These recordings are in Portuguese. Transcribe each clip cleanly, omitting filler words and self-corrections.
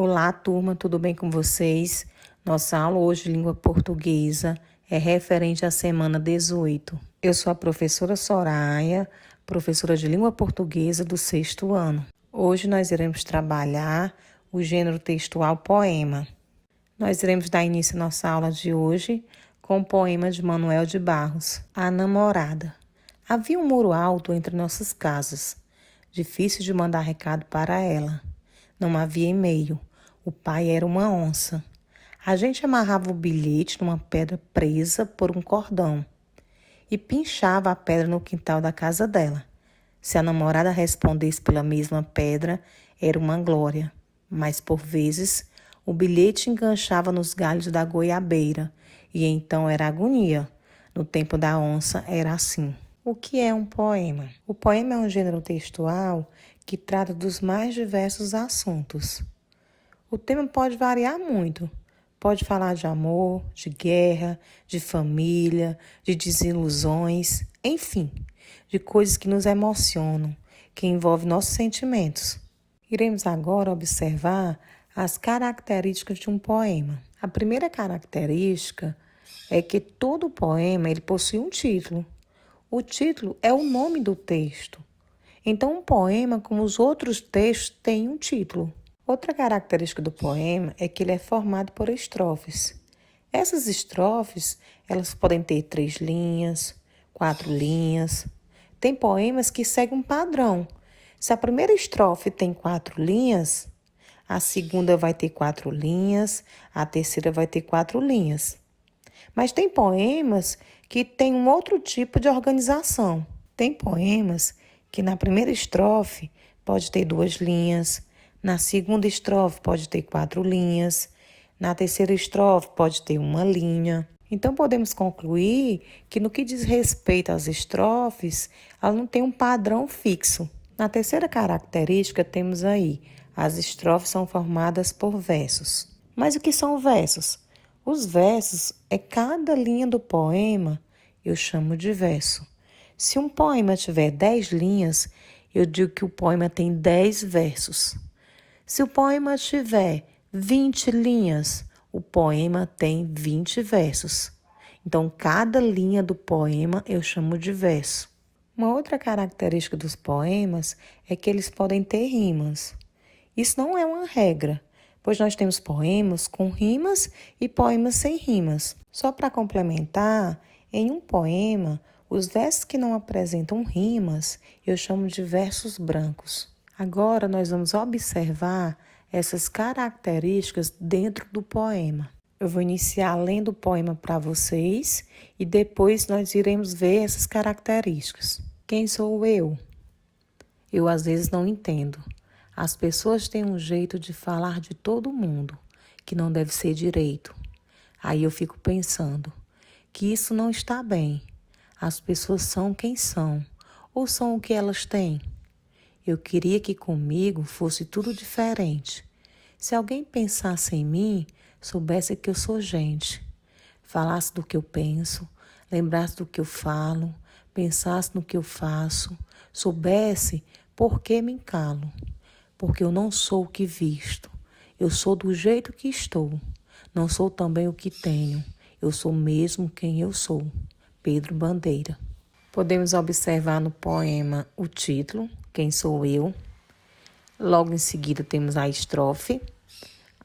Olá, turma, tudo bem com vocês? Nossa aula hoje de língua portuguesa é referente à semana 18. Eu sou a professora Soraya, professora de língua portuguesa do 6º ano. Hoje nós iremos trabalhar o gênero textual poema. Nós iremos dar início à nossa aula de hoje com o poema de Manuel de Barros, A Namorada. Havia um muro alto entre nossas casas, difícil de mandar recado para ela. Não havia e-mail. O pai era uma onça. A gente amarrava o bilhete numa pedra presa por um cordão e pinchava a pedra no quintal da casa dela. Se a namorada respondesse pela mesma pedra, era uma glória. Mas, por vezes, o bilhete enganchava nos galhos da goiabeira e então era agonia. No tempo da onça era assim. O que é um poema? O poema é um gênero textual que trata dos mais diversos assuntos. O tema pode variar muito. Pode falar de amor, de guerra, de família, de desilusões, enfim, de coisas que nos emocionam, que envolvem nossos sentimentos. Iremos agora observar as características de um poema. A primeira característica é que todo poema ele possui um título. O título é o nome do texto. Então, um poema, como os outros textos, tem um título. Outra característica do poema é que ele é formado por estrofes. Essas estrofes, elas podem ter 3 linhas, 4 linhas. Tem poemas que seguem um padrão. Se a primeira estrofe tem 4 linhas, a segunda vai ter 4 linhas, a terceira vai ter 4 linhas. Mas tem poemas que têm um outro tipo de organização. Tem poemas que na primeira estrofe pode ter 2 linhas, na segunda estrofe pode ter 4 linhas, na terceira estrofe pode ter 1 linha. Então podemos concluir que no que diz respeito às estrofes, ela não tem um padrão fixo. Na terceira característica temos aí, as estrofes são formadas por versos. Mas o que são versos? Os versos é cada linha do poema, eu chamo de verso. Se um poema tiver 10 linhas, eu digo que o poema tem 10 versos. Se o poema tiver 20 linhas, o poema tem 20 versos. Então, cada linha do poema eu chamo de verso. Uma outra característica dos poemas é que eles podem ter rimas. Isso não é uma regra, pois nós temos poemas com rimas e poemas sem rimas. Só para complementar, em um poema, os versos que não apresentam rimas, eu chamo de versos brancos. Agora nós vamos observar essas características dentro do poema. Eu vou iniciar lendo o poema para vocês e depois nós iremos ver essas características. Quem sou eu? Eu às vezes não entendo. As pessoas têm um jeito de falar de todo mundo, que não deve ser direito. Aí eu fico pensando que isso não está bem. As pessoas são quem são, ou são o que elas têm. Eu queria que comigo fosse tudo diferente. Se alguém pensasse em mim, soubesse que eu sou gente. Falasse do que eu penso, lembrasse do que eu falo, pensasse no que eu faço, soubesse por que me calo. Porque eu não sou o que visto, eu sou do jeito que estou. Não sou também o que tenho, eu sou mesmo quem eu sou. Pedro Bandeira. Podemos observar no poema o título, Quem Sou Eu. Logo em seguida temos a estrofe.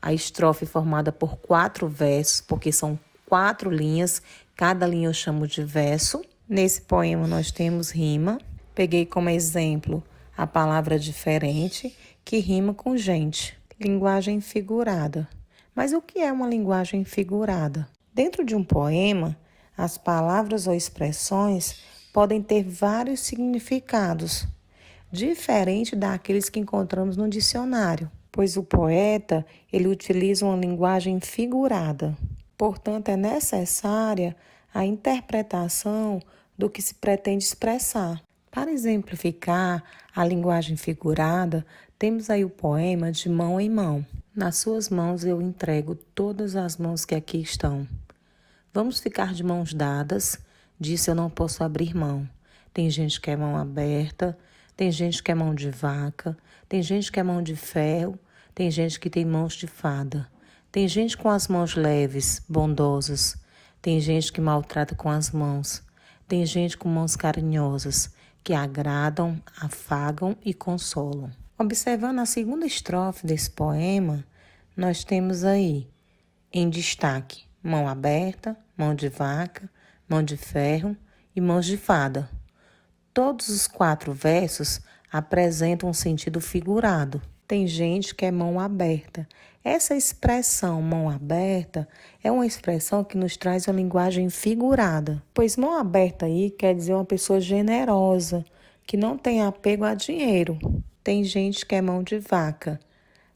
A estrofe formada por 4 versos, porque são 4 linhas. Cada linha eu chamo de verso. Nesse poema nós temos rima. Peguei como exemplo a palavra diferente, que rima com gente. Linguagem figurada. Mas o que é uma linguagem figurada? Dentro de um poema, as palavras ou expressões podem ter vários significados, diferente daqueles que encontramos no dicionário, pois o poeta ele utiliza uma linguagem figurada. Portanto, é necessária a interpretação do que se pretende expressar. Para exemplificar a linguagem figurada, temos aí o poema De Mão em Mão. Nas suas mãos eu entrego todas as mãos que aqui estão. Vamos ficar de mãos dadas, disso eu não posso abrir mão. Tem gente que é mão aberta, tem gente que é mão de vaca, tem gente que é mão de ferro, Tem gente que tem mãos de fada. Tem gente com as mãos leves, bondosas. Tem gente que maltrata com as mãos. Tem gente com mãos carinhosas, que agradam, afagam e consolam. Observando a segunda estrofe desse poema, nós temos aí, em destaque, mão aberta, mão de vaca, mão de ferro e mãos de fada. Todos os 4 versos apresentam um sentido figurado. Tem gente que é mão aberta. Essa expressão mão aberta é uma expressão que nos traz uma linguagem figurada, pois mão aberta aí quer dizer uma pessoa generosa, que não tem apego a dinheiro. Tem gente que é mão de vaca.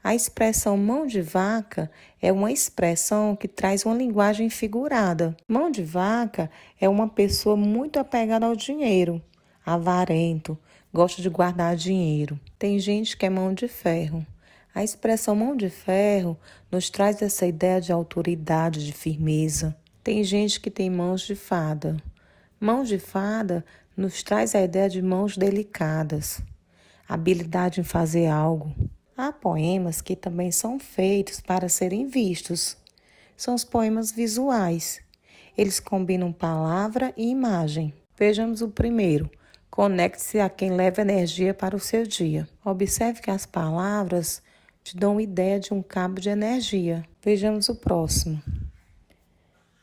A expressão mão de vaca é uma expressão que traz uma linguagem figurada. Mão de vaca é uma pessoa muito apegada ao dinheiro, avarento, gosta de guardar dinheiro. Tem gente que é mão de ferro. A expressão mão de ferro nos traz essa ideia de autoridade, de firmeza. Tem gente que tem mãos de fada. Mãos de fada nos traz a ideia de mãos delicadas, habilidade em fazer algo. Há poemas que também são feitos para serem vistos. São os poemas visuais. Eles combinam palavra e imagem. Vejamos o primeiro. Conecte-se a quem leva energia para o seu dia. Observe que as palavras te dão ideia de um cabo de energia. Vejamos o próximo.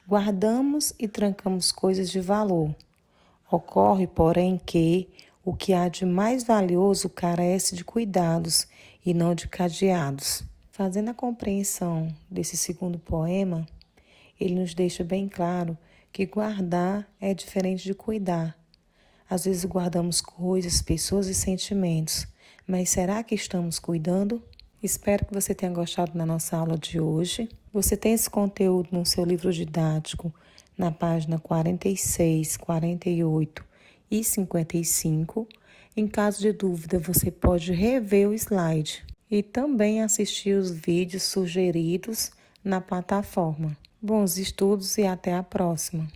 Guardamos e trancamos coisas de valor. Ocorre, porém, que o que há de mais valioso carece de cuidados e não de cadeados. Fazendo a compreensão desse segundo poema, ele nos deixa bem claro que guardar é diferente de cuidar. Às vezes guardamos coisas, pessoas e sentimentos, mas será que estamos cuidando? Espero que você tenha gostado da nossa aula de hoje. Você tem esse conteúdo no seu livro didático, na página 46, 48 e 55. Em caso de dúvida, você pode rever o slide e também assistir os vídeos sugeridos na plataforma. Bons estudos e até a próxima!